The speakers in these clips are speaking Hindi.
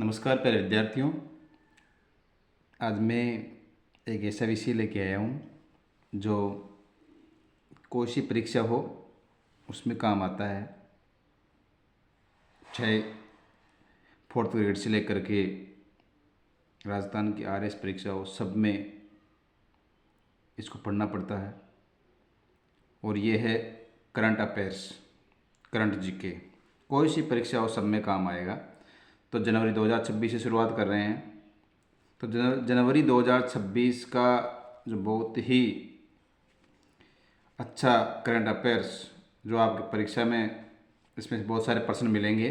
नमस्कार प्यारे विद्यार्थियों। आज मैं एक ऐसा विषय लेके आया हूँ जो कोई सी परीक्षा हो उसमें काम आता है। चाहे फोर्थ ग्रेड से लेकर के राजस्थान की आरएस परीक्षा हो, सब में इसको पढ़ना पड़ता है। और ये है करंट अफेयर्स, करंट जीके। कोई सी परीक्षा हो सब में काम आएगा। तो जनवरी 2026 से शुरुआत कर रहे हैं। तो जनवरी 2026 का जो बहुत ही अच्छा करंट अफेयर्स जो आपकी परीक्षा में, इसमें बहुत सारे प्रश्न मिलेंगे।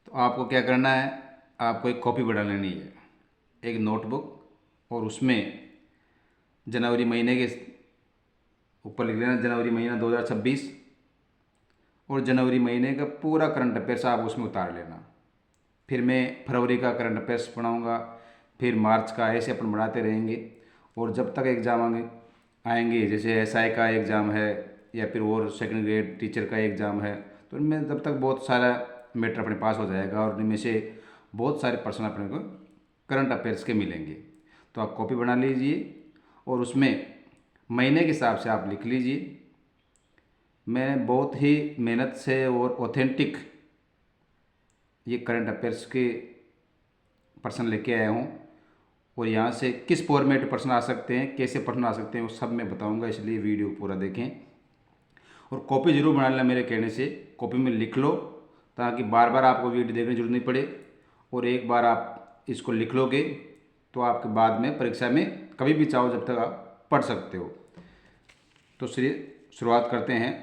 तो आपको क्या करना है, आपको एक कॉपी बना लेनी है, एक नोटबुक, और उसमें जनवरी महीने के ऊपर लिख लेना जनवरी महीना 2026, और जनवरी महीने का पूरा करंट अफेयर्स आप उसमें उतार लेना। फिर मैं फरवरी का करंट अफेयर्स पढ़ाऊँगा, फिर मार्च का, ऐसे अपन बढ़ाते रहेंगे। और जब तक एग्ज़ाम आएंगे, जैसे एसआई का एग्ज़ाम है या फिर और सेकंड ग्रेड टीचर का एग्ज़ाम है, तो इनमें जब तक बहुत सारा मैटर अपने पास हो जाएगा और इनमें से बहुत सारे प्रश्न अपने को करंट अफेयर्स के मिलेंगे। तो आप कॉपी बना लीजिए और उसमें महीने के हिसाब से आप लिख लीजिए। मैं बहुत ही मेहनत से और ऑथेंटिक ये करंट अफेयर्स के प्रश्न लेके आया हूँ, और यहाँ से किस फॉर्मेट प्रश्न आ सकते हैं, कैसे प्रश्न आ सकते हैं, वो सब मैं बताऊँगा। इसलिए वीडियो पूरा देखें और कॉपी ज़रूर बना लेना। मेरे कहने से कॉपी में लिख लो, ताकि बार बार आपको वीडियो देखने की जरूरत नहीं पड़े। और एक बार आप इसको लिख लोगे तो आपके बाद में परीक्षा में कभी भी चाहो जब तक आप पढ़ सकते हो। तो शुरुआत करते हैं।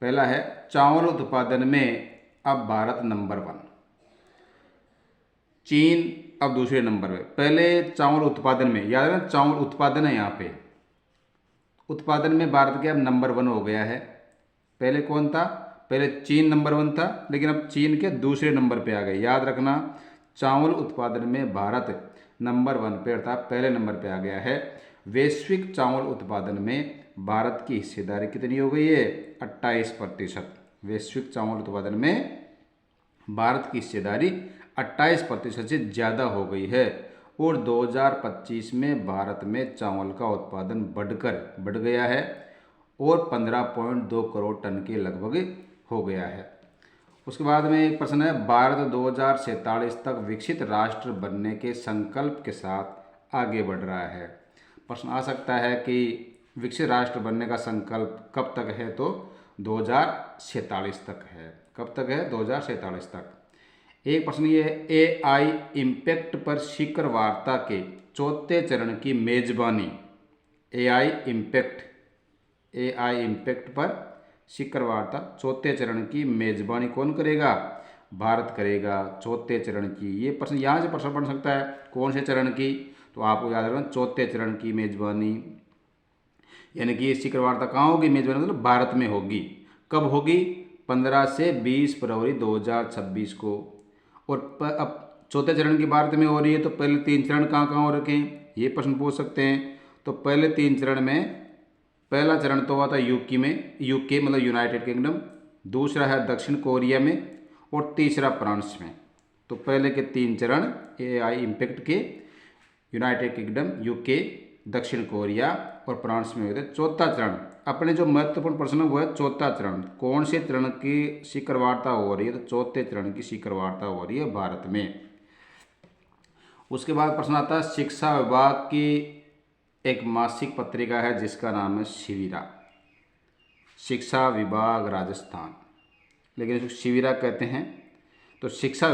पहला है, चावल उत्पादन में अब भारत नंबर 1, चीन अब दूसरे नंबर पे। पहले चावल उत्पादन में, याद है ना, चावल उत्पादन है यहाँ पे, उत्पादन में भारत के अब नंबर 1 हो गया है। पहले कौन था? पहले चीन नंबर 1 था, लेकिन अब चीन के दूसरे नंबर पे आ गए। याद रखना, चावल उत्पादन में भारत नंबर 1 पे, अर्थात पहले नंबर पे आ गया है। वैश्विक चावल उत्पादन में भारत की हिस्सेदारी कितनी हो गई है? 28%। वैश्विक चावल उत्पादन में भारत की हिस्सेदारी 28% से ज़्यादा हो गई है। और 2025 में भारत में चावल का उत्पादन बढ़ गया है और 15.2 करोड़ टन के लगभग हो गया है। उसके बाद में एक प्रश्न है, भारत 2047 तक विकसित राष्ट्र बनने के संकल्प के साथ आगे बढ़ रहा है। प्रश्न आ सकता है कि विकसित राष्ट्र बनने का संकल्प कब तक है? तो 2047 तक है। कब तक है? 2047 तक। एक प्रश्न ये है, एआई इम्पैक्ट पर शिखर वार्ता के चौथे चरण की मेजबानी, एआई इम्पैक्ट पर शिखर वार्ता चौथे चरण की मेजबानी कौन करेगा? भारत करेगा चौथे चरण की। ये प्रश्न यहाँ से प्रश्न बन सकता है, कौन से चरण की? तो आपको याद रखना, चौथे चरण की मेजबानी, यानी कि ये शिखर वार्ता कहाँ होगी? मेजबानी मतलब भारत में होगी। कब होगी? 15 से 20 फरवरी 2026 को। और अब चौथे चरण की भारत में हो रही है, तो पहले 3 चरण कहाँ कहाँ हो रखे हैं, ये प्रश्न पूछ सकते हैं। तो पहले 3 चरण में, पहला चरण तो हुआ था यूके मतलब यूनाइटेड किंगडम, दूसरा है दक्षिण कोरिया में, और तीसरा फ्रांस में। तो पहले के 3 चरण एआई इम्पैक्ट के यूनाइटेड किंगडम, यूके, दक्षिण कोरिया और फ्रांस में हुए थे। चौथा चरण, अपने जो महत्वपूर्ण प्रश्न वो है चौथा चरण, कौन से चरण की शिखर वार्ता हो रही है? तो चौथे चरण की शिखर वार्ता हो रही है भारत में। उसके बाद प्रश्न आता है, शिक्षा विभाग की एक मासिक पत्रिका है जिसका नाम है शिविरा, शिक्षा विभाग राजस्थान, लेकिन इसको शिविरा कहते हैं। तो शिक्षा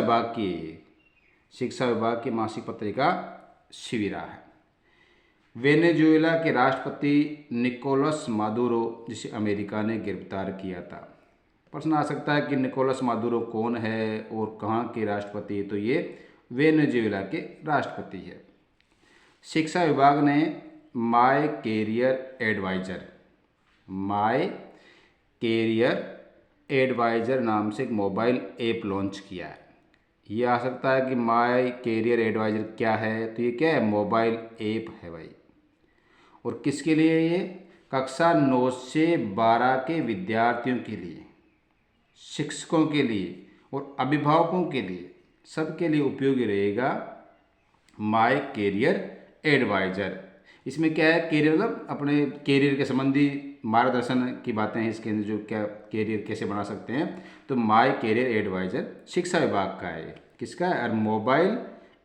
विभाग की मासिक पत्रिका शिविरा है। वेनेजुएला के राष्ट्रपति निकोलस मादुरो, जिसे अमेरिका ने गिरफ्तार किया था। प्रश्न आ सकता है कि निकोलस मादुरो कौन है और कहाँ के राष्ट्रपति है? तो ये वेनेजुएला के राष्ट्रपति है। शिक्षा विभाग ने माय कैरियर एडवाइजर नाम से एक मोबाइल ऐप लॉन्च किया है। ये आ सकता है कि माय कैरियर एडवाइजर क्या है? तो ये क्या है? मोबाइल ऐप है भाई। और किसके लिए? ये कक्षा 9 से 12 के विद्यार्थियों के लिए, शिक्षकों के लिए और अभिभावकों के लिए सबके लिए उपयोगी रहेगा माय कैरियर एडवाइज़र। इसमें क्या है, कैरियर मतलब अपने कैरियर के संबंधी मार्गदर्शन की बातें हैं इसके अंदर, जो क्या कैरियर कैसे बना सकते हैं। तो माय कैरियर एडवाइज़र शिक्षा विभाग का है, किसका है, और मोबाइल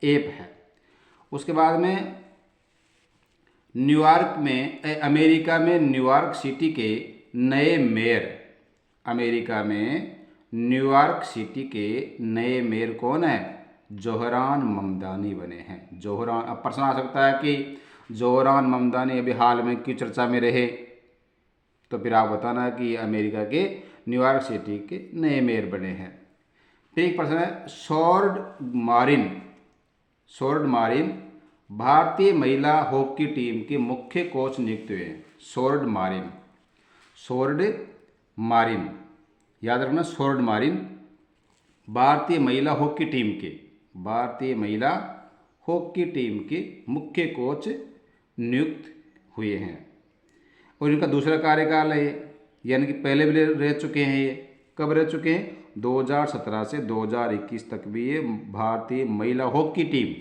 ऐप है। उसके बाद में न्यूयॉर्क में, अमेरिका में न्यूयॉर्क सिटी के नए मेयर, अमेरिका में न्यूयॉर्क सिटी के नए मेयर कौन है, जोहरान ममदानी बने हैं। जोहरान, अब प्रश्न आ सकता है कि जोहरान ममदानी अभी हाल में क्यों चर्चा में रहे, तो फिर आप बताना कि अमेरिका के न्यूयॉर्क सिटी के नए मेयर बने हैं। फिर एक प्रश्न है, सोर्ड मारिन भारतीय महिला हॉकी टीम के मुख्य कोच नियुक्त हुए हैं। सोर्ड मारिन याद रखना, सोर्ड मारिन भारतीय महिला हॉकी टीम के मुख्य कोच नियुक्त हुए हैं। और इनका दूसरा कार्यकाल है, यानी कि पहले भी रह चुके हैं। ये कब रह चुके हैं, 2017 से 2021 तक भी ये भारतीय महिला हॉकी टीम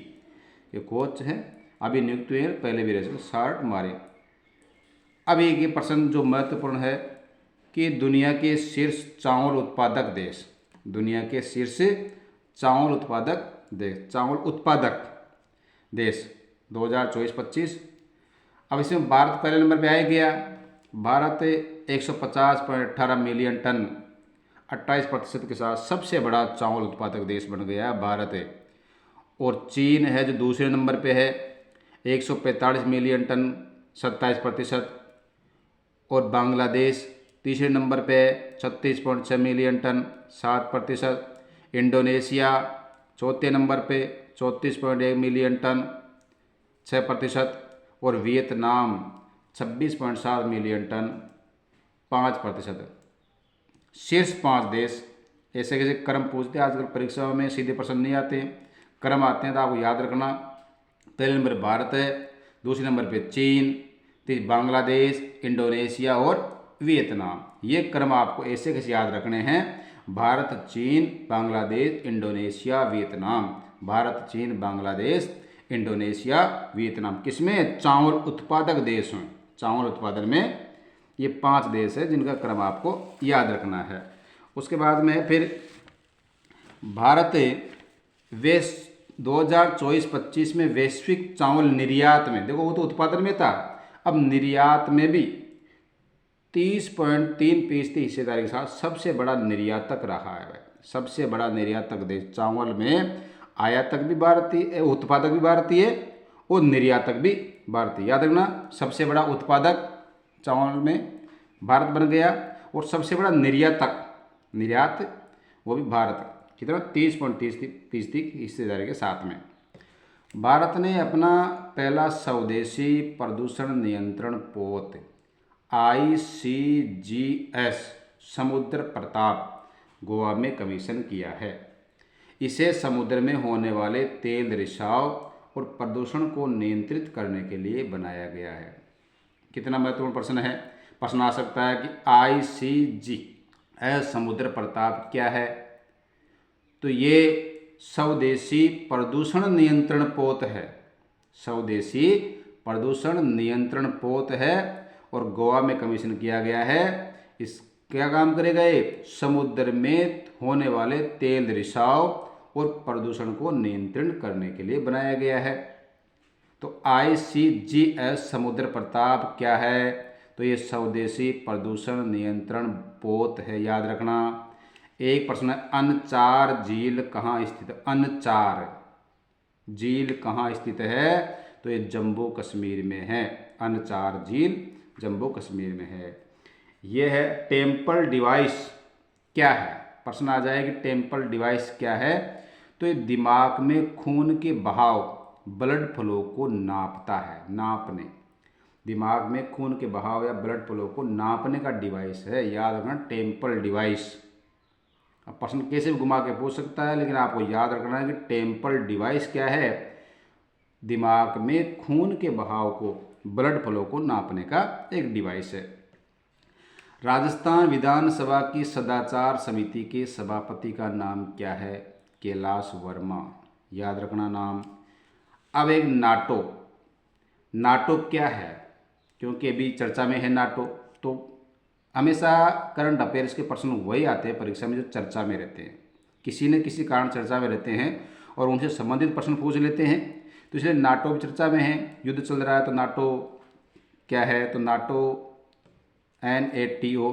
के कोच हैं, अभी नियुक्त हुए हैं, पहले भी रह चुके। Sword Marin. अब एक ये प्रश्न जो महत्वपूर्ण है कि दुनिया के शीर्ष चावल उत्पादक देश, दुनिया के शीर्ष चावल उत्पादक देश 2024-25। अब इसमें भारत पहले नंबर पे आ गया। भारत 150.18 मिलियन टन 28% के साथ सबसे बड़ा चावल उत्पादक देश बन गया भारत है। और चीन है जो दूसरे नंबर पे है, 145 मिलियन टन 27%। और बांग्लादेश तीसरे नंबर पे है, 36.6 मिलियन टन 7%। इंडोनेशिया चौथे नंबर पे 34.1 मिलियन टन 6%। और वियतनाम 26.7 मिलियन टन 5%। शीर्ष 5 देश। ऐसे कैसे क्रम पूछते हैं आजकल परीक्षाओं में, सीधे प्रश्न नहीं आते हैं, क्रम आते हैं, तो आपको याद रखना। पहले नंबर भारत है, दूसरे नंबर पे चीन, तीसरे बांग्लादेश, इंडोनेशिया और वियतनाम। ये क्रम आपको ऐसे कैसे याद रखने हैं, भारत, चीन, बांग्लादेश, इंडोनेशिया, वियतनाम। भारत, चीन, बांग्लादेश, इंडोनेशिया, वियतनाम। किसमें, चावल उत्पादक देश में, चावल उत्पादन में ये 5 देश है जिनका क्रम आपको याद रखना है। उसके बाद में फिर भारत 2024-25 में वैश्विक चावल निर्यात में, देखो वो तो उत्पादन में था, अब निर्यात में भी 30.3% हिस्सेदारी के साथ सबसे बड़ा निर्यातक रहा है। सबसे बड़ा निर्यातक देश चावल में, आयातक भी भारतीय, उत्पादक भी भारतीय और निर्यातक भी भारतीय। याद रखना, सबसे बड़ा उत्पादक चावल में भारत बन गया और सबसे बड़ा निर्यात वो भी भारत, कितना, 30.30% हिस्सेदारी के साथ में। भारत ने अपना पहला स्वदेशी प्रदूषण नियंत्रण पोत ICGS समुद्र प्रताप गोवा में कमीशन किया है। इसे समुद्र में होने वाले तेल रिसाव और प्रदूषण को नियंत्रित करने के लिए बनाया गया है। कितना महत्वपूर्ण प्रश्न है, प्रश्न आ सकता है कि ICGS समुद्र प्रताप क्या है। तो ये स्वदेशी प्रदूषण नियंत्रण पोत है, स्वदेशी प्रदूषण नियंत्रण पोत है और गोवा में कमीशन किया गया है। इस क्या काम करेगा, ये समुद्र में होने वाले तेल रिसाव और प्रदूषण को नियंत्रण करने के लिए बनाया गया है। तो ICGS समुद्र प्रताप क्या है, तो ये स्वदेशी प्रदूषण नियंत्रण पोत है, याद रखना। एक प्रश्न है, अनचार झील कहाँ स्थित है। अनचार झील कहाँ स्थित है, तो ये जम्मू कश्मीर में है। अनचार झील जम्मू कश्मीर में है। यह है टेम्पल डिवाइस क्या है, प्रश्न आ जाए कि टेम्पल डिवाइस क्या है। तो ये दिमाग में खून के बहाव, ब्लड फ्लो को नापता है, नापने, दिमाग में खून के बहाव या ब्लड फ्लो को नापने का डिवाइस है, याद रखना, टेम्पल डिवाइस। अब प्रश्न कैसे भी घुमा के पूछ सकता है, लेकिन आपको याद रखना है कि टेम्पल डिवाइस क्या है, दिमाग में खून के बहाव को, ब्लड फ्लो को नापने का एक डिवाइस है। राजस्थान विधानसभा की सदाचार समिति के सभापति का नाम क्या है, कैलाश वर्मा, याद रखना नाम। अब एक नाटो, नाटो क्या है, क्योंकि अभी चर्चा में है नाटो, तो हमेशा करंट अफेयर्स के प्रश्न वही आते हैं परीक्षा में जो चर्चा में रहते हैं, किसी न किसी कारण चर्चा में रहते हैं और उनसे संबंधित प्रश्न पूछ लेते हैं। तो इसलिए नाटो भी चर्चा में है, युद्ध चल रहा है तो नाटो क्या है, तो नाटो NATO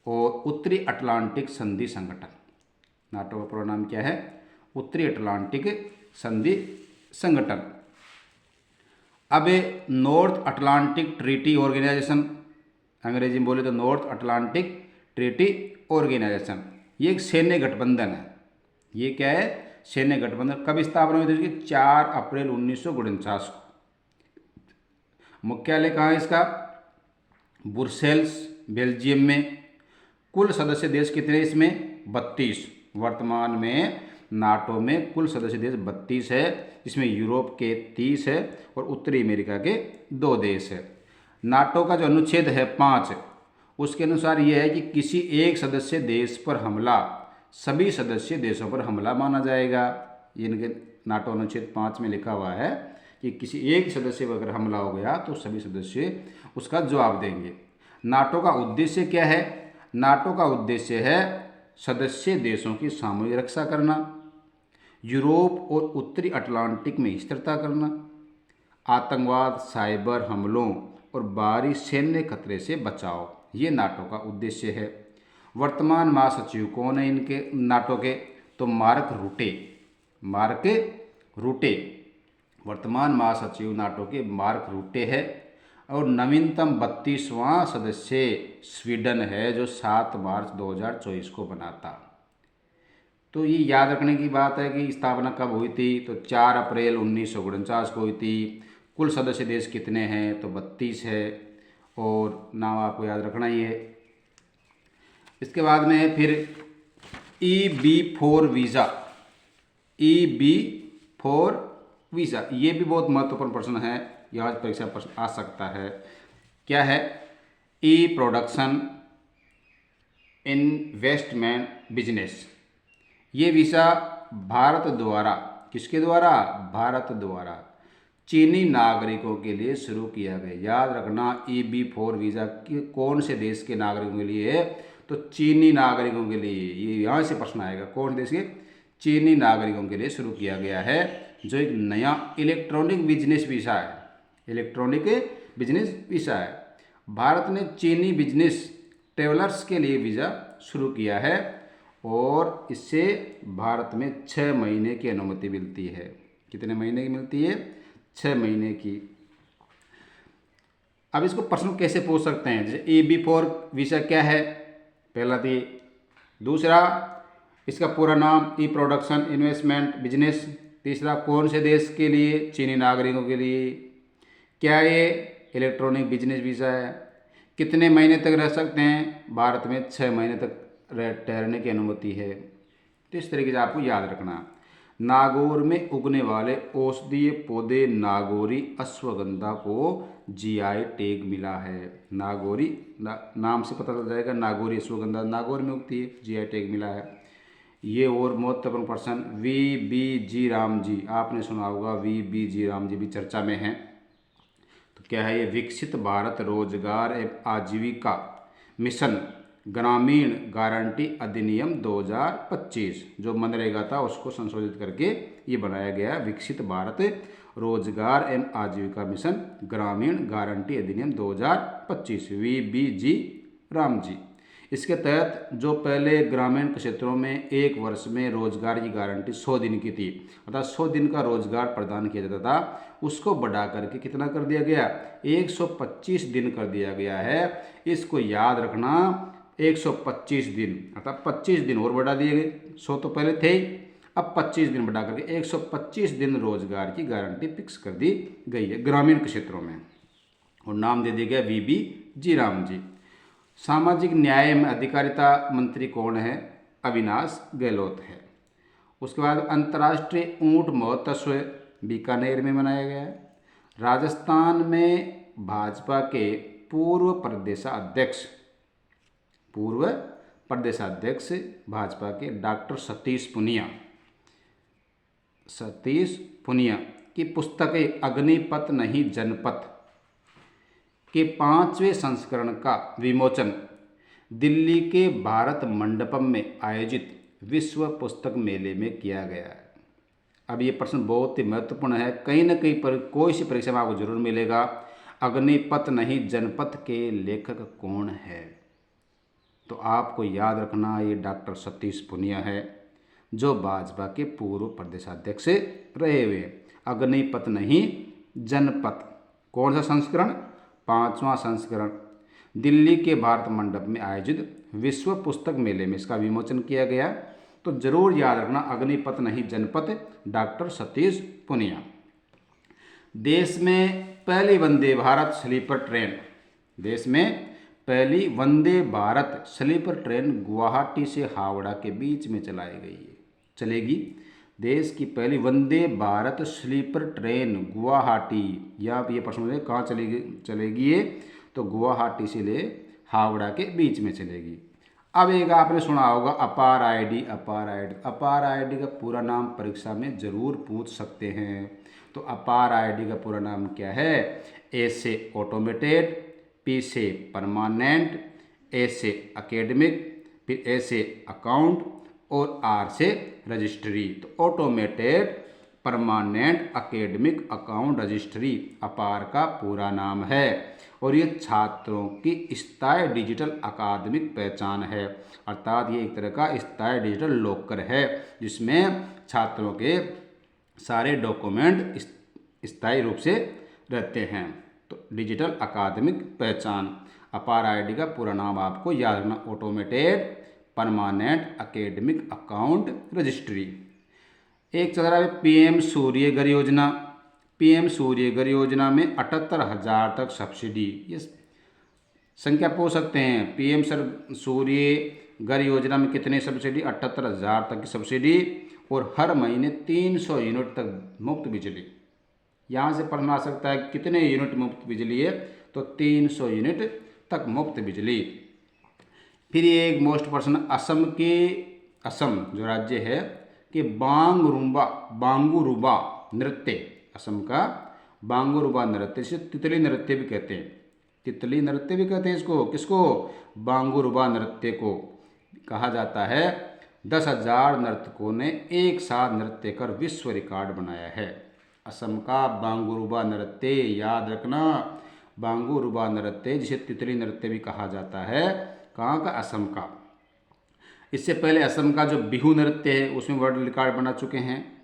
और उत्तरी अटलांटिक संधि संगठन। नाटो का पूरा नाम क्या है, उत्तरी अटलांटिक संधि संगठन। अब नॉर्थ अटलांटिक ट्रीटी ऑर्गेनाइजेशन, अंग्रेजी में बोले तो नॉर्थ अटलांटिक ट्रीटी ऑर्गेनाइजेशन, ये एक सैन्य गठबंधन है। ये क्या है, सैन्य गठबंधन। कब स्थापना हुई थी, 4 अप्रैल 1949 को। मुख्यालय कहाँ है इसका, ब्रुसेल्स, बेल्जियम में। कुल सदस्य देश कितने इसमें, 32। वर्तमान में नाटो में कुल सदस्य देश 32 है, जिसमें यूरोप के 30 है और उत्तरी अमेरिका के 2 देश है। नाटो का जो अनुच्छेद है 5, उसके अनुसार यह है कि किसी एक सदस्य देश पर हमला सभी सदस्य देशों पर हमला माना जाएगा। इनके नाटो अनुच्छेद 5 में लिखा हुआ है कि किसी एक सदस्य पर अगर हमला हो गया तो सभी सदस्य उसका जवाब देंगे। नाटो का उद्देश्य क्या है, नाटो का उद्देश्य है सदस्य देशों की सामूहिक रक्षा करना, यूरोप और उत्तरी अटलांटिक में स्थिरता करना, आतंकवाद, साइबर हमलों और बाहरी सैन्य खतरे से बचाव, ये नाटो का उद्देश्य है। वर्तमान महासचिव कौन है इनके नाटो के, तो मार्क रूटे। मार्क रूटे वर्तमान महासचिव नाटो के मार्क रूटे है। और नवीनतम 32वां सदस्य स्वीडन है, जो 7 मार्च 2024 को बना था। तो ये याद रखने की बात है कि स्थापना कब हुई थी, तो 4 अप्रैल 1949 को हुई थी। कुल सदस्य देश कितने हैं, तो 32 है, और नाम आपको याद रखना ही है। इसके बाद में फिर EB4 वीज़ा, EB4 वीज़ा, ये भी बहुत महत्वपूर्ण प्रश्न है, यह आज परीक्षा प्रश्न आ सकता है। क्या है, ई प्रोडक्शन इन्वेस्टमेंट बिजनेस, ये वीज़ा भारत द्वारा, किसके द्वारा, भारत द्वारा चीनी नागरिकों के लिए शुरू किया गया। याद रखना EB4 वीज़ा कौन से देश के नागरिकों के लिए है, तो चीनी नागरिकों के लिए। ये यहाँ से प्रश्न आएगा, कौन देश के, चीनी नागरिकों के लिए शुरू किया गया है, जो एक नया इलेक्ट्रॉनिक बिजनेस वीज़ा है। इलेक्ट्रॉनिक बिजनेस वीज़ा है। भारत ने चीनी बिजनेस ट्रेवलर्स के लिए वीज़ा शुरू किया है और इससे भारत में 6 महीने की अनुमति मिलती है। कितने महीने की मिलती है, 6 महीने की। अब इसको प्रश्न कैसे पूछ सकते हैं, जैसे EB4 वीज़ा क्या है, पहला थी। दूसरा, इसका पूरा नाम ई प्रोडक्शन इन्वेस्टमेंट बिजनेस। तीसरा, कौन से देश के लिए, चीनी नागरिकों के लिए। क्या ये इलेक्ट्रॉनिक बिजनेस वीज़ा है। कितने महीने तक रह सकते हैं, भारत में 6 महीने तक ठहरने की अनुमति है। तो इस तरीके से आपको याद रखना। नागौर में उगने वाले औषधीय पौधे नागौरी अश्वगंधा को GI टैग मिला है। नागौरी नाम से पता चल जाएगा, नागौरी अश्वगंधा नागौर में उगती है, GI टैग मिला है। ये और महत्वपूर्ण प्रश्न, VBG राम जी, आपने सुना होगा, VBG राम जी भी चर्चा में हैं। तो क्या है ये, विकसित भारत रोजगार एवं आजीविका मिशन ग्रामीण गारंटी अधिनियम 2025, जो मनरेगा था उसको संशोधित करके ये बनाया गया, विकसित भारत रोजगार एवं आजीविका मिशन ग्रामीण गारंटी अधिनियम 2025, VBG राम जी। इसके तहत जो पहले ग्रामीण क्षेत्रों में 1 वर्ष में रोजगार की गारंटी 100 दिन की थी, अर्थात 100 दिन का रोजगार प्रदान किया जाता था, उसको बढ़ा करके कितना कर दिया गया, 125 दिन कर दिया गया है। इसको याद रखना, 125 दिन, अर्थात 25 दिन और बढ़ा दिए गए। 100 तो पहले थे ही, अब 25 दिन बढ़ा करके 125 दिन रोजगार की गारंटी फिक्स कर दी गई है ग्रामीण क्षेत्रों में, और नाम दे दिया गया VBG राम जी। सामाजिक न्याय एवं अधिकारिता मंत्री कौन है, अविनाश गहलोत है। उसके बाद अंतर्राष्ट्रीय ऊंट महोत्सव बीकानेर में मनाया गया है। राजस्थान में भाजपा के पूर्व प्रदेशाध्यक्ष भाजपा के डॉक्टर सतीश पुनिया की पुस्तक अग्निपथ नहीं जनपथ के 5वें संस्करण का विमोचन दिल्ली के भारत मंडपम में आयोजित विश्व पुस्तक मेले में किया गया है। अब ये प्रश्न बहुत ही महत्वपूर्ण है, कहीं ना कहीं पर कोई सी परीक्षा में आपको जरूर मिलेगा। अग्निपथ नहीं जनपथ के लेखक कौन है? तो आपको याद रखना ये डॉक्टर सतीश पुनिया है, जो भाजपा के पूर्व प्रदेशाध्यक्ष रहे हुए। अग्निपथ नहीं जनपथ, कौन सा संस्करण? 5वां संस्करण। दिल्ली के भारत मंडप में आयोजित विश्व पुस्तक मेले में इसका विमोचन किया गया। तो जरूर याद रखना अग्निपथ नहीं जनपथ, डॉक्टर सतीश पुनिया। देश में पहली वंदे भारत स्लीपर ट्रेन, देश में पहली वंदे भारत स्लीपर ट्रेन गुवाहाटी से हावड़ा के बीच में चलेगी। देश की पहली वंदे भारत स्लीपर ट्रेन गुवाहाटी, या ये प्रश्न कहाँ चलेगी ये? तो गुवाहाटी से ले हावड़ा के बीच में चलेगी। अब एक आपने सुना होगा अपार आईडी। अपार आईडी का पूरा नाम परीक्षा में जरूर पूछ सकते हैं। तो अपार आईडी का पूरा नाम क्या है? ए से ऑटोमेटेड, पी से परमानेंट, ए से एकेडमिक, फिर ए से अकाउंट और आर से रजिस्ट्री। तो automated, permanent, academic, account, registry अपार का पूरा नाम है। और ये छात्रों की स्थायी डिजिटल अकादमिक पहचान है, अर्थात ये एक तरह का स्थायी डिजिटल लॉकर है जिसमें छात्रों के सारे डॉक्यूमेंट स्थायी रूप से रहते हैं। तो डिजिटल अकादमिक पहचान, अपार आईडी का पूरा नाम आपको याद रखना, automated, permanent, academic, account, registry. एक चल रहा है पीएम सूर्यघर योजना। पीएम सूर्यघर योजना में 78,000 तक सब्सिडी, ये संख्या पूछ सकते हैं। पीएम सूर्यघर योजना में कितनी सब्सिडी? 78,000 तक की सब्सिडी और हर महीने 300 यूनिट तक मुफ्त बिजली। यहाँ से प्रश्न आ सकता है कितने यूनिट मुफ्त बिजली है? तो 300 यूनिट तक मुफ्त बिजली। फिर ये एक मोस्ट प्रश्न, असम जो राज्य है कि बांगुरुबा नृत्य, असम का बांगुरुबा नृत्य, इसे तितली नृत्य भी कहते हैं। तितली नृत्य भी कहते हैं इसको, किसको? बांगुरुबा नृत्य को कहा जाता है। 10,000 नर्तकों ने एक साथ नृत्य कर विश्व रिकॉर्ड बनाया है। असम का बांगुरुबा नृत्य, याद रखना, बांगुरुबा नृत्य जिसे तितली नृत्य भी कहा जाता है, कहाँ का? असम का। इससे पहले असम का जो बिहू नृत्य है उसमें वर्ल्ड रिकॉर्ड बना चुके हैं।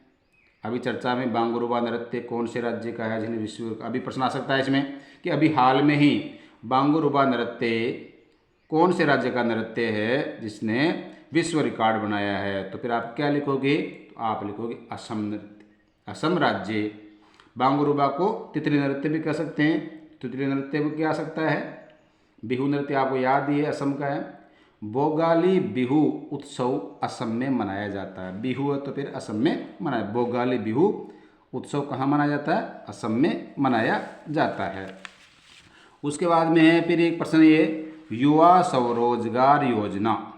अभी चर्चा में बांगुरुबा नृत्य कौन से राज्य का है जिन्हें विश्व, अभी प्रश्न आ सकता है इसमें कि अभी हाल में ही बांगुरुबा नृत्य कौन से राज्य का नृत्य है जिसने विश्व रिकॉर्ड बनाया है? तो फिर आप क्या लिखोगे? तो आप लिखोगे असम नृत्य, असम राज्य। बांगुरुबा को तितली नृत्य भी कह सकते हैं। तितली नृत्य भी क्या आ सकता है? बिहू नृत्य आपको याद ही है, असम का है। बोगाली बिहू उत्सव असम में मनाया जाता है। बिहू है तो फिर असम में मनाया, बोगाली बिहू उत्सव कहाँ मनाया जाता है? असम में मनाया जाता है। उसके बाद में है फिर एक प्रश्न ये, युवा स्वरोजगार योजना।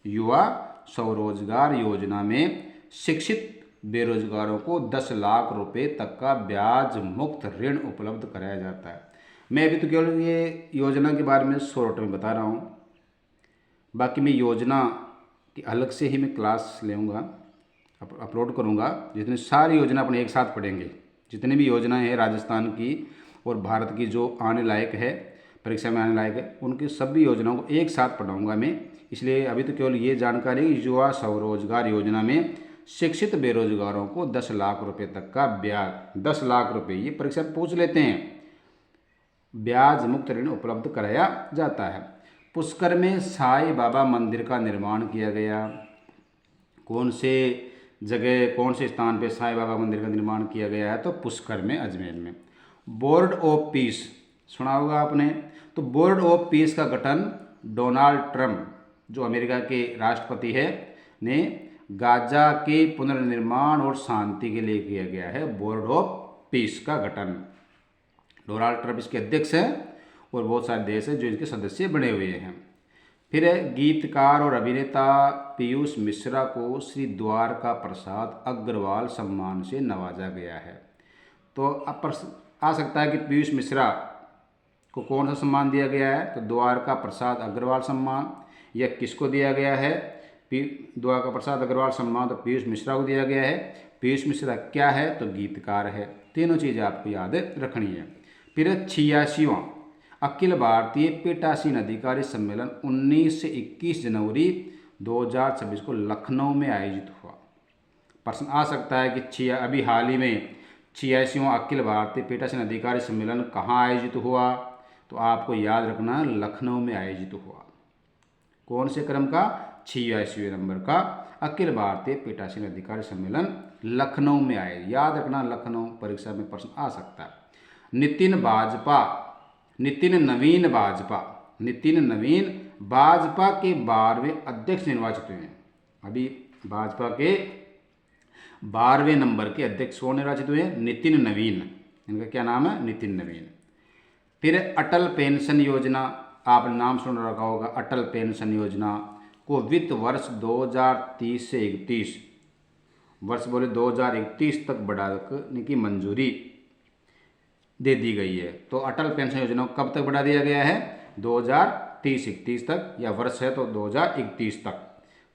युवा स्वरोजगार योजना में शिक्षित बेरोजगारों को 10 लाख रुपए तक का ब्याज मुक्त ऋण उपलब्ध कराया जाता है। मैं अभी तो केवल ये योजना के बारे में शॉर्ट में बता रहा हूँ, बाकी मैं योजना की अलग से ही मैं क्लास लेऊँगा, अपलोड करूँगा, जितनी सारी योजना अपने एक साथ पढ़ेंगे। जितनी भी योजनाएं हैं राजस्थान की और भारत की जो आने लायक है, परीक्षा में आने लायक है, उनकी सभी योजनाओं को एक साथ पढ़ाऊँगा मैं। इसलिए अभी तो केवल ये जानकारी, युवा स्वरोजगार योजना में शिक्षित बेरोजगारों को 10 लाख रुपए तक का ब्याज, 10 लाख रुपए, ये परीक्षा पूछ लेते हैं, ब्याज मुक्त ऋण उपलब्ध कराया जाता है। पुष्कर में साईं बाबा मंदिर का निर्माण किया गया। कौन से जगह, कौन से स्थान पे साईं बाबा मंदिर का निर्माण किया गया है? तो पुष्कर में, अजमेर में। बोर्ड ऑफ पीस सुना होगा आपने। तो बोर्ड ऑफ पीस का गठन डोनाल्ड ट्रंप, जो अमेरिका के राष्ट्रपति है, ने गाजा के पुनर्निर्माण और शांति के लिए किया गया है। बोर्ड ऑफ पीस का गठन, डोनाल्ड ट्रंप इसके अध्यक्ष हैं और बहुत सारे देश हैं जो इसके सदस्य बने हुए हैं। फिर है गीतकार और अभिनेता पीयूष मिश्रा को श्री द्वारका प्रसाद अग्रवाल सम्मान से नवाजा गया है। तो अब प्रश्न आ सकता है कि पीयूष मिश्रा को कौन सा सम्मान दिया गया है, तो द्वारका प्रसाद अग्रवाल सम्मान। यह किसको दिया गया है, द्वारका प्रसाद अग्रवाल सम्मान तो पीयूष मिश्रा को दिया गया है। पीयूष मिश्रा क्या है, तो गीतकार है। तीनों चीज़ें आपको याद रखनी है। फिर 86वां अखिल भारतीय पीठासीन अधिकारी सम्मेलन 19 से 21 जनवरी 2026 को लखनऊ में आयोजित हुआ। प्रश्न आ सकता है कि अभी हाल ही में 86वां अखिल भारतीय पीठासीन अधिकारी सम्मेलन कहाँ आयोजित हुआ, तो आपको याद रखना लखनऊ में आयोजित हुआ। कौन से क्रम का, 86वें नंबर का अखिल भारतीय पीठासीन अधिकारी सम्मेलन लखनऊ में आए। याद रखना लखनऊ, परीक्षा में प्रश्न आ सकता है। नितिन नवीन भाजपा के 12वें अध्यक्ष निर्वाचित हुए हैं। अभी भाजपा के 12वें नंबर के अध्यक्ष कौन निर्वाचित हुए हैं, नितिन नवीन। इनका क्या नाम है, नितिन नवीन। फिर अटल पेंशन योजना, आपने नाम सुन रखा होगा, अटल पेंशन योजना को वित्त वर्ष 2030 से 31 वर्ष बोले 2031 तक बढ़ाने की मंजूरी दे दी गई है। तो अटल पेंशन योजना को कब तक बढ़ा दिया गया है, 2030-31 तक, या वर्ष है तो 2031 तक।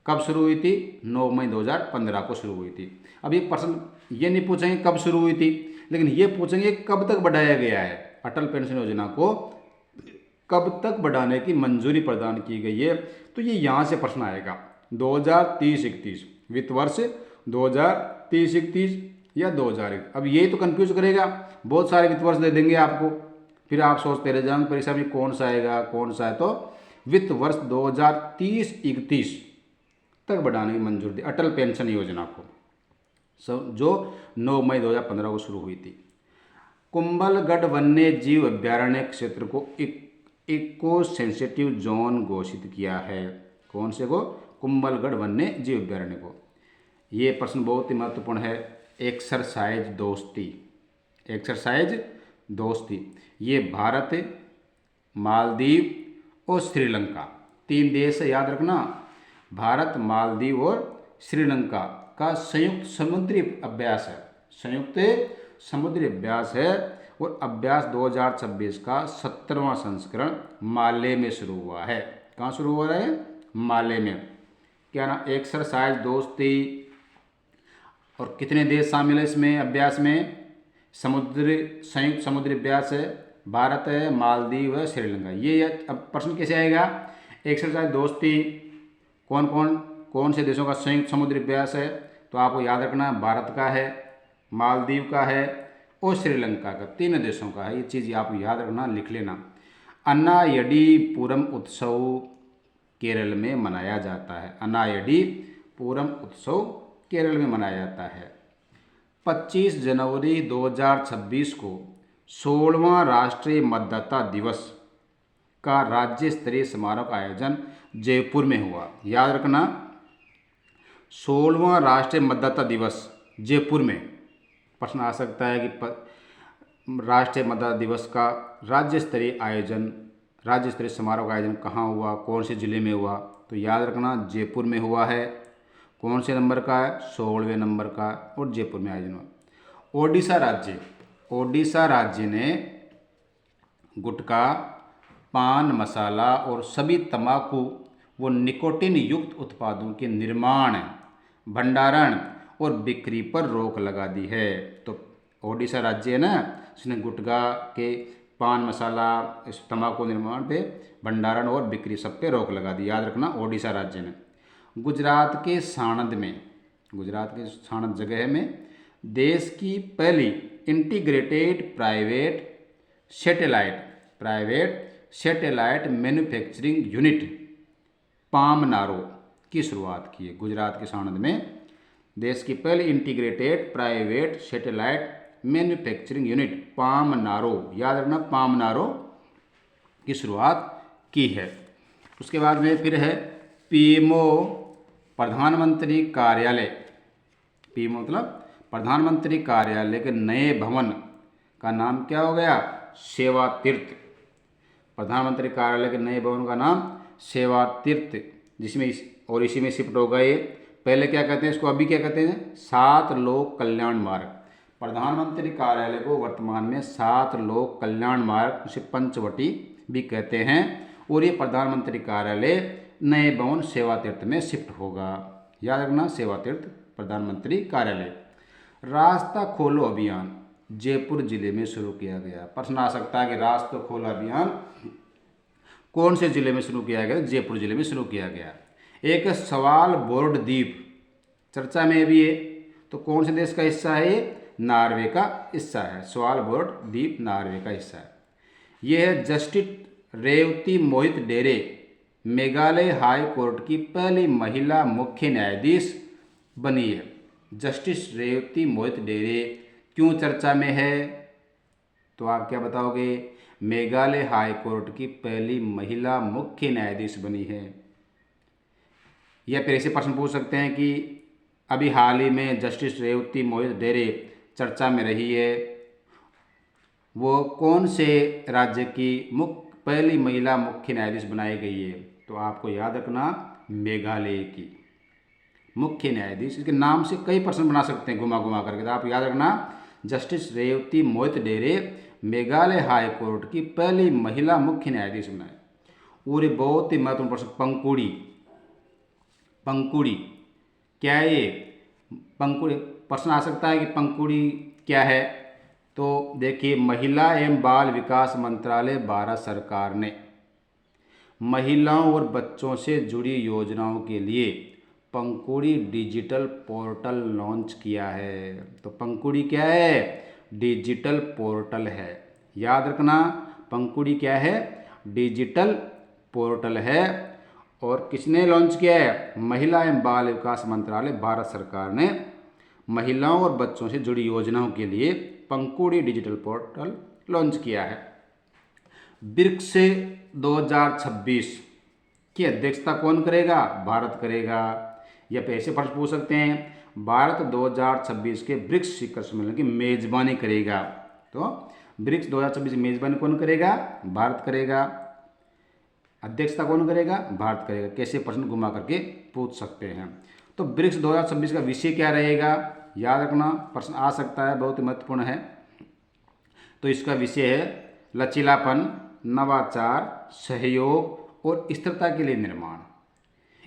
कब शुरू हुई थी, 9 मई 2015 को शुरू हुई थी। अब ये प्रश्न ये नहीं पूछेंगे कब शुरू हुई थी, लेकिन ये पूछेंगे कब तक बढ़ाया गया है। अटल पेंशन योजना को कब तक बढ़ाने की मंजूरी प्रदान की गई है, तो ये यहाँ से प्रश्न आएगा 2030-31 वित्त वर्ष 2030-31 या 2001। अब ये तो कंफ्यूज करेगा, बहुत सारे वित्त वर्ष दे देंगे आपको, फिर आप सोचते रह जाएंगे परीक्षा में कौन सा आएगा कौन सा है। तो वित्त वर्ष 2030-31 तक बढ़ाने की मंजूरी दी अटल पेंशन योजना को, जो 9 मई 2015 को शुरू हुई थी। कुंभलगढ़ वन्य जीव अभ्यारण्य क्षेत्र को इको सेंसिटिव जोन घोषित किया है। कौन से को, कुंभलगढ़ वन्य जीव अभ्यारण्य को। ये प्रश्न बहुत ही महत्वपूर्ण है। एक्सरसाइज दोस्ती, ये भारत, मालदीव और श्रीलंका 3 देश है, याद रखना। भारत, मालदीव और श्रीलंका का संयुक्त समुद्री अभ्यास है और अभ्यास 2026 का 17वां संस्करण माले में शुरू हुआ है। कहाँ शुरू हुआ है, माले में। क्या ना, एक्सरसाइज दोस्ती, और कितने देश शामिल है इसमें अभ्यास में, संयुक्त समुद्री अभ्यास है, भारत है, मालदीव है, श्रीलंका। ये अब प्रश्न कैसे आएगा, एक्सरसाइज दोस्ती कौन से देशों का संयुक्त समुद्री अभ्यास है, तो आपको याद रखना भारत का है, मालदीव का है और श्रीलंका का, 3 देशों का है। ये चीज़ आप याद रखना, लिख लेना। अन्नायडीपुरम उत्सव केरल में मनाया जाता है। अन्नायडीपुरम उत्सव केरल में मनाया जाता है। 25 जनवरी 2026 को 16वां राष्ट्रीय मतदाता दिवस का राज्य स्तरीय समारोह का आयोजन जयपुर में हुआ। याद रखना 16वां राष्ट्रीय मतदाता दिवस जयपुर में। प्रश्न आ सकता है कि राष्ट्रीय मतदाता दिवस का राज्य स्तरीय समारोह का आयोजन कहाँ हुआ, कौन से जिले में हुआ, तो याद रखना जयपुर में हुआ है। कौन से नंबर का है, 16वें नंबर का, और जयपुर में आयोजन हुआ। ओडिशा राज्य ने गुटखा, पान मसाला और सभी तंबाकू व निकोटिन युक्त उत्पादों के निर्माण, भंडारण और बिक्री पर रोक लगा दी है। तो ओडिशा राज्य है ना, इसने गुटखा के, पान मसाला, इस तंबाकू निर्माण पे, भंडारण और बिक्री सब पे रोक लगा दी। याद रखना ओडिशा राज्य ने। गुजरात के साणंद जगह में देश की पहली integrated private satellite manufacturing unit पामनारो की शुरुआत की है। गुजरात के साणंद में देश की पहली integrated private satellite manufacturing unit पामनारो, याद रखना पामनारो की शुरुआत की है। उसके बाद में फिर है पीएमओ प्रधानमंत्री कार्यालय। पीएमओ मतलब प्रधानमंत्री कार्यालय के नए भवन का नाम क्या हो गया, सेवा तीर्थ। प्रधानमंत्री कार्यालय के नए भवन का नाम सेवा तीर्थ, जिसमें और इसी में शिफ्ट होगा ये। पहले क्या कहते हैं इसको, अभी क्या कहते हैं, 7 लोक कल्याण मार्ग। प्रधानमंत्री कार्यालय को वर्तमान में 7 लोक कल्याण मार्ग, उसे पंचवटी भी कहते हैं। और ये प्रधानमंत्री कार्यालय नए भवन सेवा तीर्थ में शिफ्ट होगा। याद रखना, सेवा तीर्थ प्रधानमंत्री कार्यालय। रास्ता खोलो अभियान जयपुर जिले में शुरू किया गया। प्रश्न आ सकता है कि रास्ता खोलो अभियान कौन से जिले में शुरू किया गया? जयपुर जिले में शुरू किया गया। एक सवाल बोर्ड द्वीप चर्चा में भी है, तो कौन से देश का हिस्सा है ये? नॉर्वे का हिस्सा है। सवाल बोर्ड द्वीप नॉर्वे का हिस्सा है। यह है जस्टिस रेवती मोहित डेरे, मेघालय हाई कोर्ट की पहली महिला मुख्य न्यायाधीश बनी है। जस्टिस रेवती मोहित डेरे क्यों चर्चा में है? तो आप क्या बताओगे? मेघालय हाई कोर्ट की पहली महिला मुख्य न्यायाधीश बनी है। या फिर ऐसे प्रश्न पूछ सकते हैं कि अभी हाल ही में जस्टिस रेवती मोहित डेरे चर्चा में रही है, वो कौन से राज्य की पहली महिला मुख्य न्यायाधीश बनाई गई है? तो आपको याद रखना, मेघालय की मुख्य न्यायाधीश। इसके नाम से कई प्रश्न बना सकते हैं घुमा घुमा करके, तो आप याद रखना, जस्टिस रेवती मोहित डेरे मेघालय हाई कोर्ट की पहली महिला मुख्य न्यायाधीश बनाए। और ये बहुत ही महत्वपूर्ण प्रश्न, पंकुड़ी। पंकुड़ी क्या है ये? पंकुड़ी प्रश्न आ सकता है कि पंकुड़ी क्या है? तो देखिए, महिला एवं बाल विकास मंत्रालय भारत सरकार ने महिलाओं और बच्चों से जुड़ी योजनाओं के लिए पंकुड़ी डिजिटल पोर्टल लॉन्च किया है। तो पंकुड़ी क्या है? डिजिटल पोर्टल है। याद रखना, पंकुड़ी क्या है? डिजिटल पोर्टल है। और किसने लॉन्च किया है? महिला एवं बाल विकास मंत्रालय भारत सरकार ने महिलाओं और बच्चों से जुड़ी योजनाओं के लिए पंकुड़ी डिजिटल पोर्टल लॉन्च किया है। ब्रिक्स 2026 की अध्यक्षता कौन करेगा? भारत करेगा। या फिर ऐसे प्रश्न पूछ सकते हैं, भारत 2026 के ब्रिक्स शिखर सम्मेलन की मेजबानी करेगा। तो ब्रिक्स 2026 की मेजबानी कौन करेगा? भारत करेगा। अध्यक्षता कौन करेगा? भारत करेगा। कैसे प्रश्न घुमा करके पूछ सकते हैं। तो ब्रिक्स 2026 का विषय क्या रहेगा? याद रखना, प्रश्न आ सकता है, बहुत ही महत्वपूर्ण है। तो इसका विषय है लचीलापन, नवाचार, सहयोग और स्थिरता के लिए निर्माण।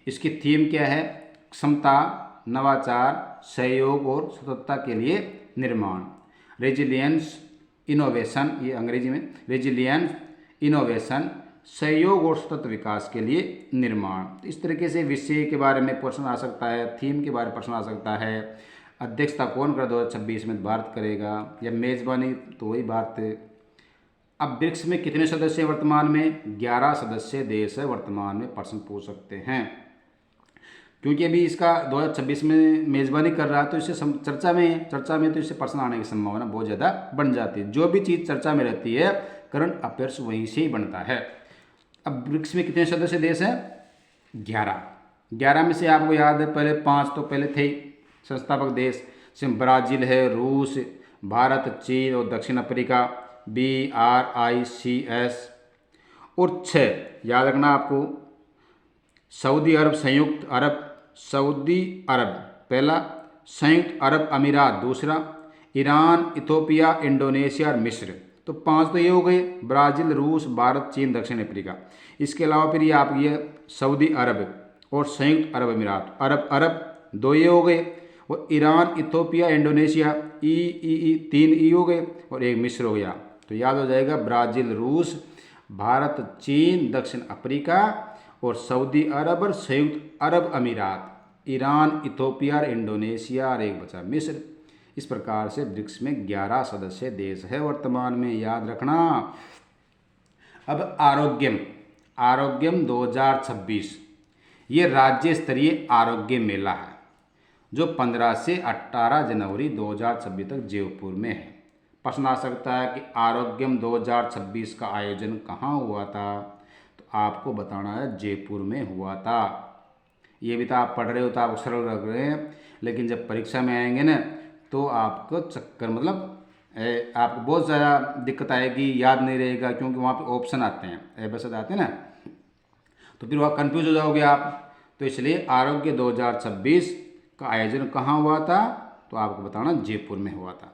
इसकी थीम क्या है? क्षमता, नवाचार, सहयोग और सततता के लिए निर्माण। रेजिलियंस, इनोवेशन, ये अंग्रेजी में, रेजिलियंस, इनोवेशन, सहयोग और सतत विकास के लिए निर्माण। इस तरीके से विषय के बारे में प्रश्न आ सकता है, थीम के बारे में प्रश्न आ सकता है। अध्यक्षता कौन कर 2026 में? भारत करेगा। या मेजबानी तो वही भारत। अब ब्रिक्स में कितने सदस्य हैं वर्तमान में? 11 सदस्य देश है वर्तमान में। प्रश्न पूछ सकते हैं, क्योंकि अभी इसका 2026 में मेजबानी कर रहा है, तो इससे चर्चा में तो इससे प्रश्न आने की संभावना बहुत ज़्यादा बढ़ जाती है। जो भी चीज़ चर्चा में रहती है, करंट अफेयर्स वहीं से ही बनता है। अब ब्रिक्स में कितने सदस्य देश हैं? 11। 11 में से आपको याद है, पहले 5 तो पहले थे संस्थापक देश, जिसमें ब्राज़ील है, रूस, भारत, चीन और दक्षिण अफ्रीका, BRICS। और 6 याद रखना आपको, सऊदी अरब, संयुक्त अरब, सऊदी अरब पहला, संयुक्त अरब अमीरात दूसरा, ईरान, इथोपिया, इंडोनेशिया और मिस्र। तो 5 तो ये हो गए, ब्राज़ील, रूस, भारत, चीन, दक्षिण अफ्रीका। इसके अलावा फिर ये आप ये सऊदी अरब और संयुक्त अरब अमीरात, अरब 2 ये हो गए, और ईरान, इथोपिया, इंडोनेशिया, ई 3 ई हो गए, और एक मिस्र हो गया। तो याद हो जाएगा, ब्राज़ील, रूस, भारत, चीन, दक्षिण अफ्रीका और सऊदी अरब और संयुक्त अरब अमीरात, ईरान, इथोपिया, इंडोनेशिया और एक बचा मिस्र। इस प्रकार से ब्रिक्स में 11 सदस्य देश है वर्तमान में, याद रखना। अब आरोग्यम 2026 ये राज्य स्तरीय आरोग्य मेला है, जो 15 से 18 जनवरी 2026 तक जयपुर में है। प्रश्न आ सकता है कि आरोग्यम 2026 का आयोजन कहाँ हुआ था? तो आपको बताना है, जयपुर में हुआ था। ये भी तो आप पढ़ रहे हो तो आपको सरल लग रहे हैं, लेकिन जब परीक्षा में आएंगे ना, तो आपको चक्कर, मतलब आपको बहुत ज़्यादा दिक्कत आएगी, याद नहीं रहेगा, क्योंकि वहाँ पे ऑप्शन आते हैं, ए बस आते हैं ना। तो फिर वह कन्फ्यूज हो जाओगे आप। तो इसलिए आरोग्य 2026 का आयोजन कहाँ हुआ था, तो आपको बताना जयपुर में हुआ था।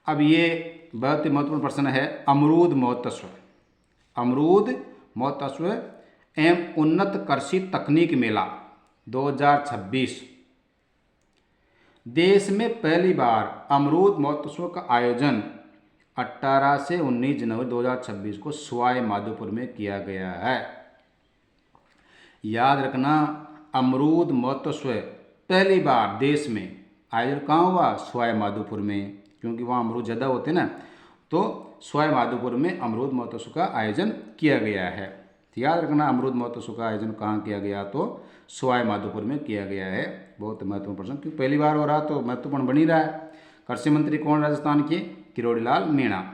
अब ये बहुत ही महत्वपूर्ण प्रश्न है, अमरूद महोत्सव। अमरूद महोत्सव एवं उन्नत कृषि तकनीक मेला 2026। देश में पहली बार अमरूद महोत्सव का आयोजन 18 से 19 जनवरी 2026 को सवाई माधोपुर में किया गया है। याद रखना, अमरूद महोत्सव पहली बार देश में आयोजन कहाँ हुआ, सवाई माधोपुर में, क्योंकि वहाँ अमरूद ज़्यादा होते हैं ना, तो सवाई माधोपुर में अमरूद महोत्सव का आयोजन किया गया है। तो याद रखना, अमरूद महोत्सव का आयोजन कहाँ किया गया, तो सवाई माधोपुर में किया गया है। बहुत महत्वपूर्ण प्रश्न, क्योंकि पहली बार हो रहा तो महत्वपूर्ण बन ही रहा है। कृषि मंत्री कौन राजस्थान के, किरोड़ीलाल मीणा।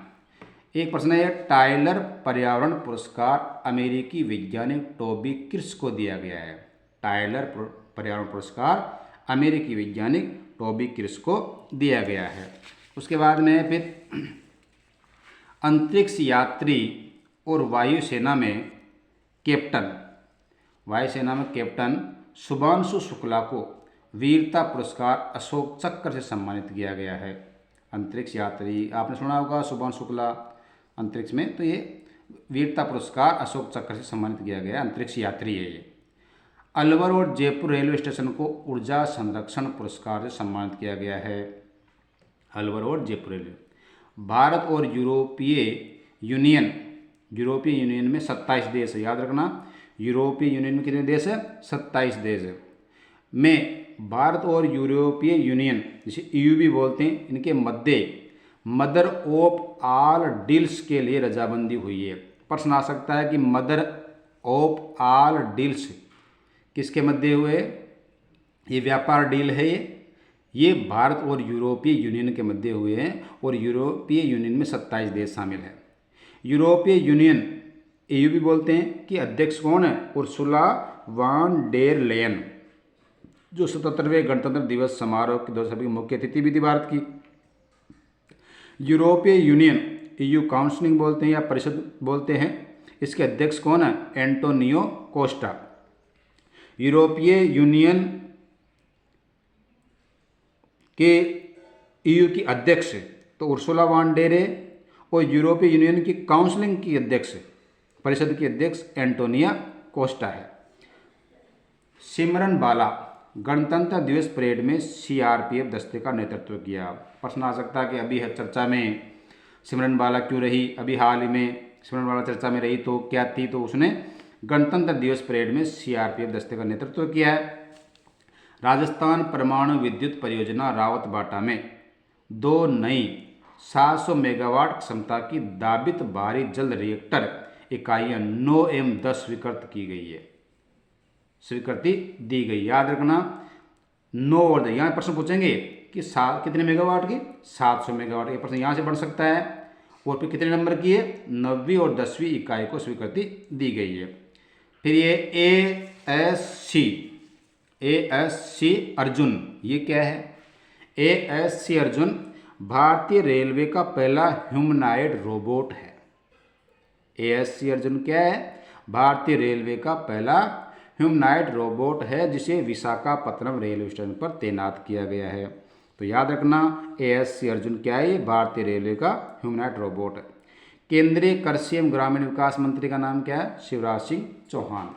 एक प्रश्न है, टाइलर पर्यावरण पुरस्कार अमेरिकी वैज्ञानिक टोबी किर्श को दिया गया है। टाइलर पर्यावरण पुरस्कार अमेरिकी वैज्ञानिक टोबी किर्श को दिया गया है। उसके बाद में फिर अंतरिक्ष यात्री और वायुसेना में कैप्टन शुभांशु शुक्ला को वीरता पुरस्कार अशोक चक्र से सम्मानित किया गया है। अंतरिक्ष यात्री आपने सुना होगा, शुभांशु शुक्ला अंतरिक्ष में, तो ये वीरता पुरस्कार अशोक चक्र से सम्मानित किया गया, अंतरिक्ष यात्री है ये। अलवर और जयपुर रेलवे स्टेशन को ऊर्जा संरक्षण पुरस्कार से सम्मानित किया गया है। अलवर और जयपुर रेलवे। भारत और यूरोपीय यूनियन में 27 देश है, याद रखना, यूरोपीय यूनियन में कितने देश है, 27 देश है में भारत और यूरोपीय यूनियन, जिसे ईयू भी बोलते हैं, इनके मदर ऑफ ऑल डील्स के लिए रजामंदी हुई है। प्रश्न आ सकता है कि मदर ऑफ ऑल डील्स किसके मध्य हुए, ये व्यापार डील है, ये भारत और यूरोपीय यूनियन के मध्य हुए हैं, और यूरोपीय यूनियन में 27 देश शामिल है। यूरोपीय यूनियन ईयू भी बोलते हैं कि अध्यक्ष कौन है, उर्सुला वान डेर लेयन, जो 77वें गणतंत्र दिवस समारोह की 2026 की मुख्य अतिथि भी थी भारत की। यूरोपीय यूनियन ईयू काउंसिलिंग बोलते हैं या परिषद बोलते हैं, इसके अध्यक्ष कौन है, एंटोनियो कोस्टा। यूरोपीय यूनियन के ईयू की अध्यक्ष तो उर्सुला वान डेर है, और यूरोपीय यूनियन की काउंसिलिंग की अध्यक्ष, परिषद की अध्यक्ष एंटोनिया कोस्टा है। सिमरन बाला गणतंत्र दिवस परेड में सीआरपीएफ दस्ते का नेतृत्व किया। प्रश्न आ सकता है कि अभी चर्चा में सिमरन बाला क्यों रही, अभी हाल ही में सिमरन बाला चर्चा में रही तो क्या थी, तो उसने गणतंत्र दिवस परेड में सीआरपीएफ दस्ते का नेतृत्व किया है। राजस्थान परमाणु विद्युत परियोजना रावतबाटा में 2 नई 700 मेगावाट क्षमता की दाबित भारी जल रिएक्टर इकाइयाँ 9 एवं 10 स्वीकृति दी गई। याद रखना, 9 और 10, यहाँ प्रश्न पूछेंगे कि कितने मेगावाट की, 700 मेगावाट, ये प्रश्न यहाँ से बन सकता है। और फिर कितने नंबर की है, 9वीं और 10वीं इकाई को स्वीकृति दी गई है। फिर ये ASC अर्जुन, ये क्या है, ASC अर्जुन भारतीय रेलवे का पहला ह्यूमनॉइड रोबोट है। ASC अर्जुन क्या है, भारतीय रेलवे का पहला ह्यूमनॉइड रोबोट है, जिसे विशाखापत्तनम रेलवे स्टेशन पर तैनात किया गया है। तो याद रखना, ASC अर्जुन क्या है, भारतीय रेलवे का ह्यूमनॉइड रोबोट है। केंद्रीय कृषि एवं ग्रामीण विकास मंत्री का नाम क्या है, शिवराज सिंह चौहान।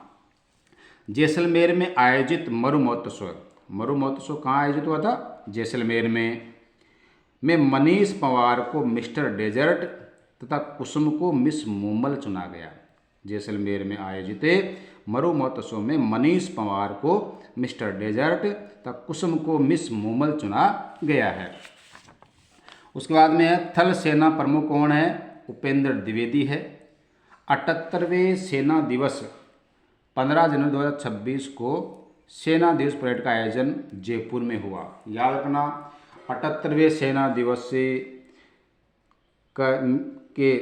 जैसलमेर में आयोजित मरु महोत्सव कहाँ आयोजित हुआ था, जैसलमेर में मनीष पंवार को मिस्टर डेजर्ट तथा कुसुम को मिस मूमल चुना गया। जैसलमेर में आयोजित मरु महोत्सव में मनीष पंवार को मिस्टर डेजर्ट तथा कुसुम को मिस मूमल चुना गया है। उसके बाद में थल सेना प्रमुख कौन है, उपेंद्र द्विवेदी है। 78वें सेना दिवस 15 जनवरी 2026 को सेना दिवस परेड का आयोजन जयपुर में हुआ। याद रखना, 78वें सेना दिवस के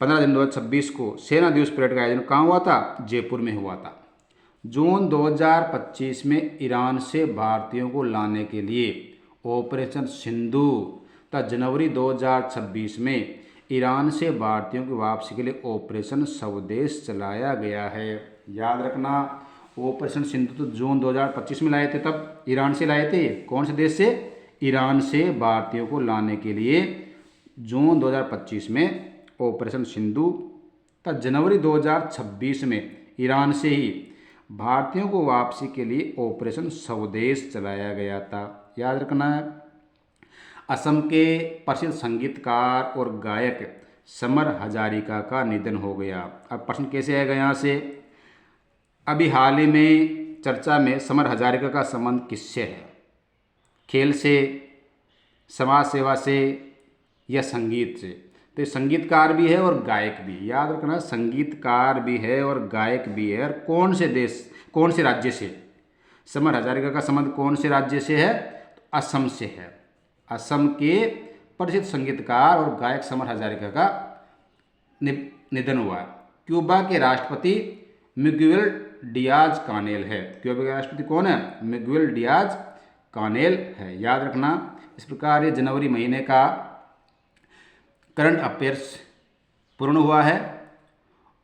15 जनवरी 2026 को सेना दिवस परेड का आयोजन कहाँ हुआ था, जयपुर में हुआ था। जून 2025 में ईरान से भारतीयों को लाने के लिए ऑपरेशन सिंधु तथा जनवरी 2026 में ईरान से भारतीयों की वापसी के लिए ऑपरेशन स्वदेश चलाया गया है। याद रखना, ऑपरेशन सिंधु तो जून 2025 में लाए थे, तब ईरान से लाए थे। कौन से देश से? ईरान से भारतीयों को लाने के लिए जून 2025 में ऑपरेशन सिंधु तथा जनवरी 2026 में ईरान से ही भारतीयों को वापसी के लिए ऑपरेशन स्वदेश चलाया गया था। याद रखना है। असम के प्रसिद्ध संगीतकार और गायक समर हजारिका का निधन हो गया। अब प्रश्न कैसे आएगा यहाँ से? अभी हाल ही में चर्चा में समर हजारिका का संबंध किससे है? खेल से, समाज सेवा से या संगीत से? तो ये संगीतकार भी है और गायक भी। याद रखना, संगीतकार भी है और गायक भी है। और कौन से देश, कौन से राज्य से? समर हजारिका का संबंध कौन से राज्य से है? तो असम से है। असम के प्रसिद्ध संगीतकार और गायक समर हजारिका का निधन हुआ। क्यूबा के राष्ट्रपति मिगुएल डियाज कानेल है। क्यूबा के राष्ट्रपति कौन है? मिगुएल डियाज कानेल है। याद रखना। इस प्रकार ये जनवरी महीने का करंट अफेयर्स पूर्ण हुआ है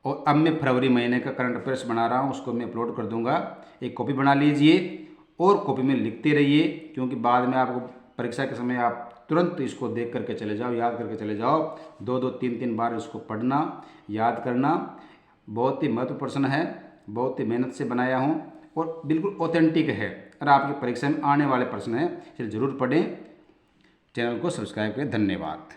और अब मैं फरवरी महीने का करंट अफेयर्स बना रहा हूँ, उसको मैं अपलोड कर दूंगा। एक कॉपी बना लीजिए और कॉपी में लिखते रहिए, क्योंकि बाद में आपको परीक्षा के समय आप तुरंत इसको देख करके चले जाओ, याद करके चले जाओ। 2-2, 3-3 बार इसको पढ़ना, याद करना। बहुत ही महत्वपूर्ण प्रश्न है, बहुत ही मेहनत से बनाया हूँ और बिल्कुल ऑथेंटिक है। और आपकी परीक्षा में आने वाले प्रश्न हैं, इसे ज़रूर पढ़ें। चैनल को सब्सक्राइब करें। धन्यवाद।